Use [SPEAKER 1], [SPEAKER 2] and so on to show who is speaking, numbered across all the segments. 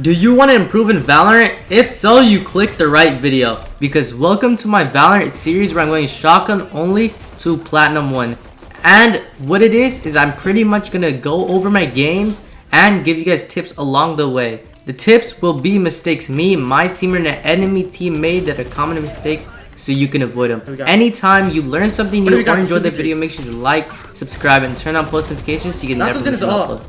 [SPEAKER 1] Do you want to improve in Valorant? If so, you click the right video, because welcome to my Valorant series where I'm going shotgun only to Platinum 1. And what it is I'm pretty much going to go over my games and give you guys tips along the way. The tips will be mistakes me, my team, and an enemy team made that are common mistakes, so you can avoid them. Anytime you learn something new or enjoy the video, make sure to like, subscribe, and turn on post notifications so you can never miss an upload.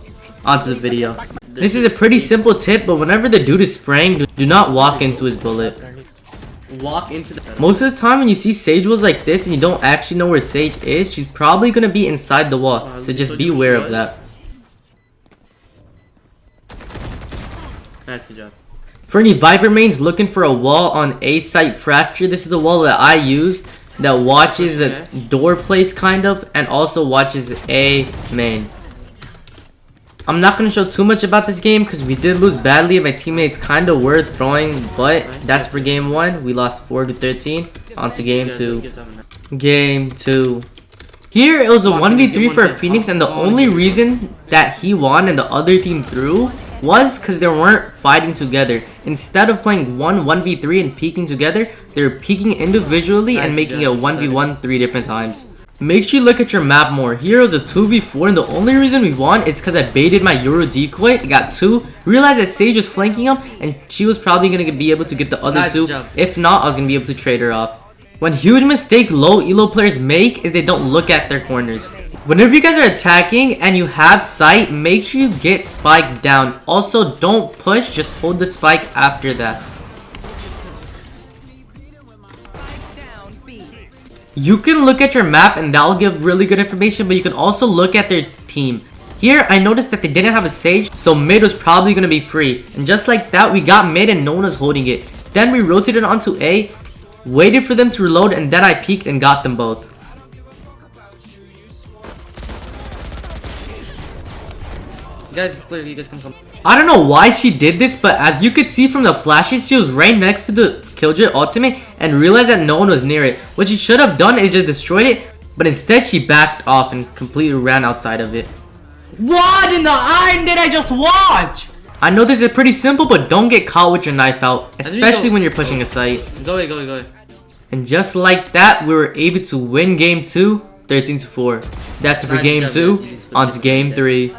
[SPEAKER 1] Onto the video. This is a pretty simple tip, but whenever the dude is spraying, do not walk into his bullet. Most of the time when you see Sage walls like this and you don't actually know where Sage is, she's probably gonna be inside the wall, so just be aware of that.
[SPEAKER 2] Nice, good job.
[SPEAKER 1] For any Viper mains looking for a wall on A site fracture, this is the wall that I used that watches the door place kind of, and also watches A main. I'm not going to show too much about this game because we did lose badly and my teammates kind of were throwing, but that's for game 1. We lost 4-13. On to game 2. Game 2. Here it was a 1v3 for Phoenix, and the only reason that he won and the other team threw was because they weren't fighting together. Instead of playing 1v3 and peeking together, they were peeking individually and making a 1v1 3 different times. Make sure you look at your map more. Here was a 2v4 and the only reason we won is because I baited my Euro decoy. I got 2. Realized that Sage was flanking him and she was probably going to be able to get the other 2. If not, I was going to be able to trade her off. One huge mistake low elo players make is they don't look at their corners. Whenever you guys are attacking and you have sight, make sure you get spiked down. Also, don't push, just hold the spike after that. You can look at your map and that'll give really good information, but you can also look at their team. Here, I noticed that they didn't have a Sage, so mid was probably going to be free. And just like that, we got mid and no one was holding it. Then we rotated onto A, waited for them to reload, and then I peeked and got them both.
[SPEAKER 2] Guys, it's clear. You guys can come.
[SPEAKER 1] I don't know why she did this, but as you could see from the flashes, she was right next to the Killjoy ultimate and realized that no one was near it. What she should have done is just destroyed it, but instead she backed off and completely ran outside of it. What in the eye did I just watch? I know this is pretty simple, but don't get caught with your knife out, especially when you're pushing a site.
[SPEAKER 2] Go away.
[SPEAKER 1] And just like that, we were able to win game 2, 13-4. That's it for game 2. On to game 3.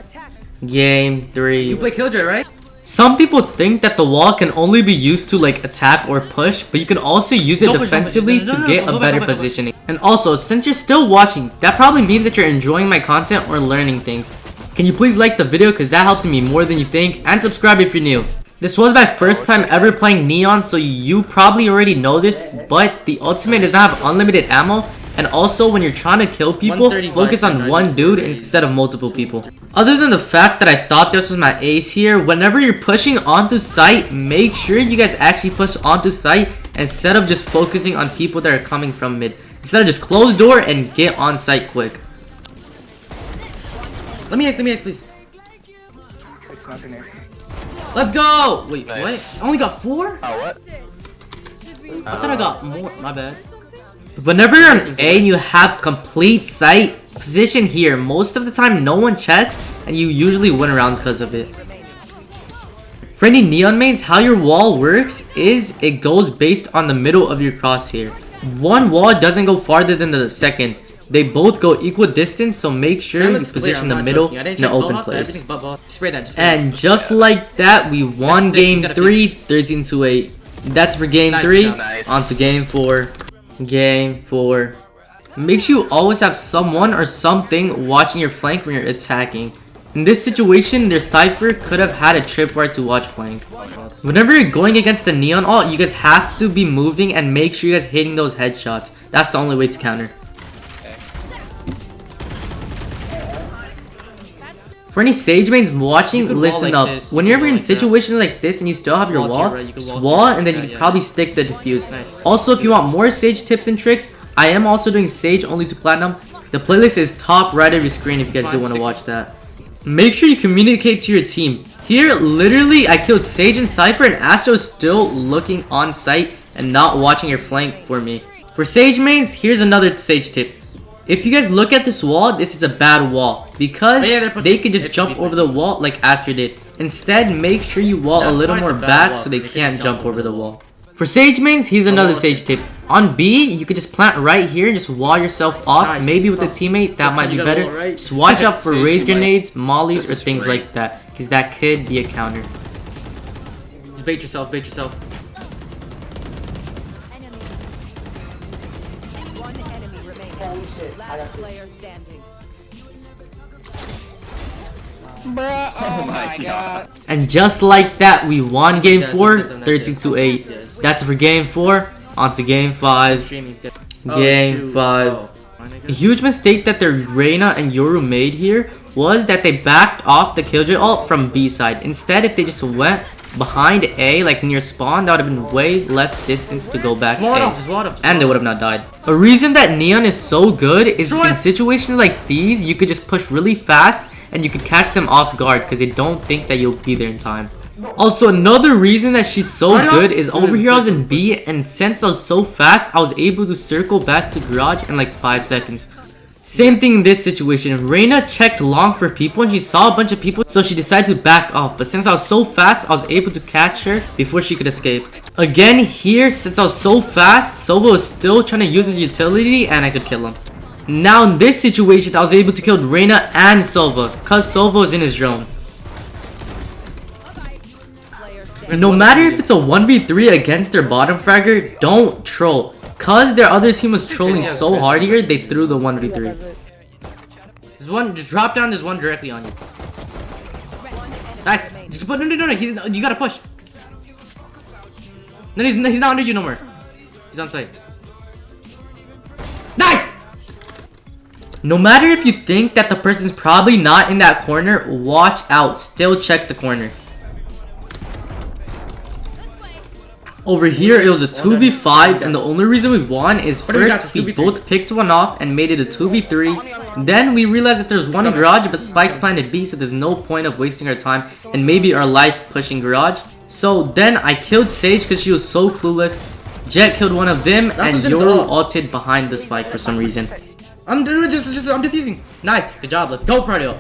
[SPEAKER 1] Game 3.
[SPEAKER 2] You play Killjoy, right?
[SPEAKER 1] Some people think that the wall can only be used to like attack or push, but you can also use it defensively to get a better positioning. And also, since you're still watching, that probably means that you're enjoying my content or learning things. Can you please like the video because that helps me more than you think, and subscribe if you're new. This was my first time ever playing Neon, so you probably already know this, but the ultimate does not have unlimited ammo. And also, when you're trying to kill people, focus on one dude instead of multiple people. Other than the fact that I thought this was my ace here, whenever you're pushing onto site, make sure you guys actually push onto site instead of just focusing on people that are coming from mid. Instead of just close door and get on site quick.
[SPEAKER 2] Let me ace, please.
[SPEAKER 1] Let's go! Wait,
[SPEAKER 3] Nice.
[SPEAKER 1] what? I only got 4?
[SPEAKER 3] Oh, what?
[SPEAKER 1] I thought I got more. My bad. Whenever you're on A and you have complete sight, position here. Most of the time, no one checks, and you usually win rounds because of it. For any Neon mains, how your wall works is it goes based on the middle of your crosshair. One wall doesn't go farther than the second. They both go equal distance, so make sure you position the middle in an open place. And just like that, we won game 3, 13-8. That's for game 3. On to game 4. Game 4. Make sure you always have someone or something watching your flank when you're attacking. In this situation, their Cypher could have had a tripwire to watch flank. Whenever you're going against a Neon ult, you guys have to be moving and make sure you guys hitting those headshots. That's the only way to counter. For any Sage mains watching, listen up. Whenever you're in situations like this and you still have your wall, just wall and then you can probably stick the defuse. Also, if you want more Sage tips and tricks, I am also doing Sage only to Platinum. The playlist is top right of your screen if you guys do want to watch that. Make sure you communicate to your team. Here, literally, I killed Sage and Cypher and Astro is still looking on site and not watching your flank for me. For Sage mains, here's another Sage tip. If you guys look at this wall, this is a bad wall because they can just jump over the wall like Astro did. Instead, make sure you wall a
[SPEAKER 2] That's
[SPEAKER 1] little
[SPEAKER 2] why it's
[SPEAKER 1] more
[SPEAKER 2] a bad
[SPEAKER 1] back
[SPEAKER 2] wall,
[SPEAKER 1] so they
[SPEAKER 2] because
[SPEAKER 1] can't
[SPEAKER 2] just
[SPEAKER 1] jump over the wall. For Sage mains, here's another Sage tip. On B, you could just plant right here and just wall yourself off.
[SPEAKER 2] Nice.
[SPEAKER 1] Maybe with a teammate, that might be better.
[SPEAKER 2] Wall, right?
[SPEAKER 1] Just watch out for
[SPEAKER 2] Sage
[SPEAKER 1] raise
[SPEAKER 2] should, like,
[SPEAKER 1] grenades, mollies, or
[SPEAKER 2] this is
[SPEAKER 1] things
[SPEAKER 2] free.
[SPEAKER 1] like that. Because that could be a counter.
[SPEAKER 2] Just bait yourself, bait yourself.
[SPEAKER 3] One enemy remaining.
[SPEAKER 4] Holy shit, I got
[SPEAKER 3] Last
[SPEAKER 4] you.
[SPEAKER 3] player standing.
[SPEAKER 4] Bruh, oh my god.
[SPEAKER 1] And just like that, we won game
[SPEAKER 2] Yes,
[SPEAKER 1] 4,
[SPEAKER 2] yes, yes,
[SPEAKER 1] 13-8.
[SPEAKER 2] yes.
[SPEAKER 1] That's it for game 4. On to game 5.
[SPEAKER 2] Streaming.
[SPEAKER 1] Game
[SPEAKER 2] shoot.
[SPEAKER 1] 5.
[SPEAKER 2] Oh, my
[SPEAKER 1] A
[SPEAKER 2] nigga.
[SPEAKER 1] huge mistake that the Reyna and Yoru made here was that they backed off the Killjoy ult from B side. Instead, if they just went behind A, like near spawn, that would have been way less distance to go back
[SPEAKER 2] Just ward
[SPEAKER 1] A.
[SPEAKER 2] off, just ward off, just
[SPEAKER 1] And they
[SPEAKER 2] ward
[SPEAKER 1] would have not died. A reason that Neon is so good is
[SPEAKER 2] Sure.
[SPEAKER 1] in situations like these, you could just push really fast and you could catch them off guard because they don't think that you'll be there in time. Also, another reason that she's so good is over here I was in B, and since I was so fast, I was able to circle back to garage in like 5 seconds. Same thing in this situation. Reyna checked long for people and she saw a bunch of people, so she decided to back off. But since I was so fast, I was able to catch her before she could escape. Again, here, since I was so fast, Sova was still trying to use his utility and I could kill him. Now in this situation, I was able to kill Reyna and Sova because Sova was in his drone. No matter if it's a 1v3 against their bottom fragger, don't troll. Cause their other team was trolling so hard here, they threw the 1v3.
[SPEAKER 2] There's one, just drop down, there's one directly on you. Nice. Just put, no, you gotta push. No, he's not under you no more. He's on site. Nice!
[SPEAKER 1] No matter if you think that the person's probably not in that corner, watch out. Still check the corner. Over here, it was a 2v5, and the only reason we won is first we both picked one off and made it a 2v3. Then we realized that there's one in garage, but Spike's planted B, so there's no point of wasting our time and maybe our life pushing garage. So then I killed Sage because she was so clueless. Jet killed one of them, and Yoru ulted behind the Spike for some reason.
[SPEAKER 2] I'm defusing. Nice, good job. Let's go, Prodio.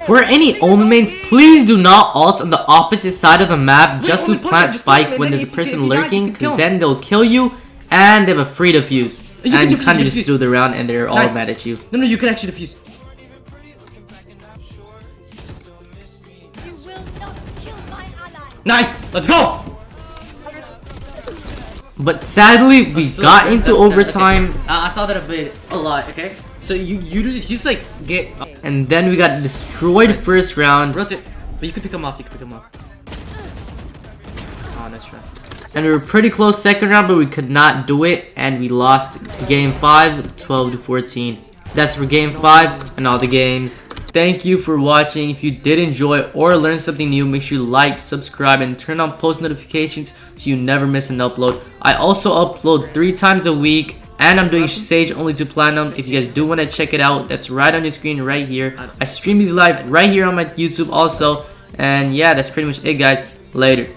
[SPEAKER 1] For any Omen mains, please do not ult on the opposite side of the map just to plant Spike when there's a person lurking, because then they'll kill you and they have a free defuse. And you kind of just threw the round and they're all mad at you.
[SPEAKER 2] No, you can actually defuse. Nice, let's go.
[SPEAKER 1] But sadly, we got into overtime.
[SPEAKER 2] I saw that a lot. Okay, so you just like get
[SPEAKER 1] And then we got destroyed first round.
[SPEAKER 2] rotate, but you can pick him off. Oh, nice try.
[SPEAKER 1] And we were pretty close second round, but we could not do it. And we lost game 5, 12-14. That's for game 5 and all the games. Thank you for watching. If you did enjoy or learn something new, make sure you like, subscribe, and turn on post notifications so you never miss an upload. I also upload 3 times a week, and I'm doing Sage only to Platinum. If you guys do want to check it out, that's right on your screen right here. I stream these live right here on my YouTube also. And yeah, that's pretty much it, guys. Later.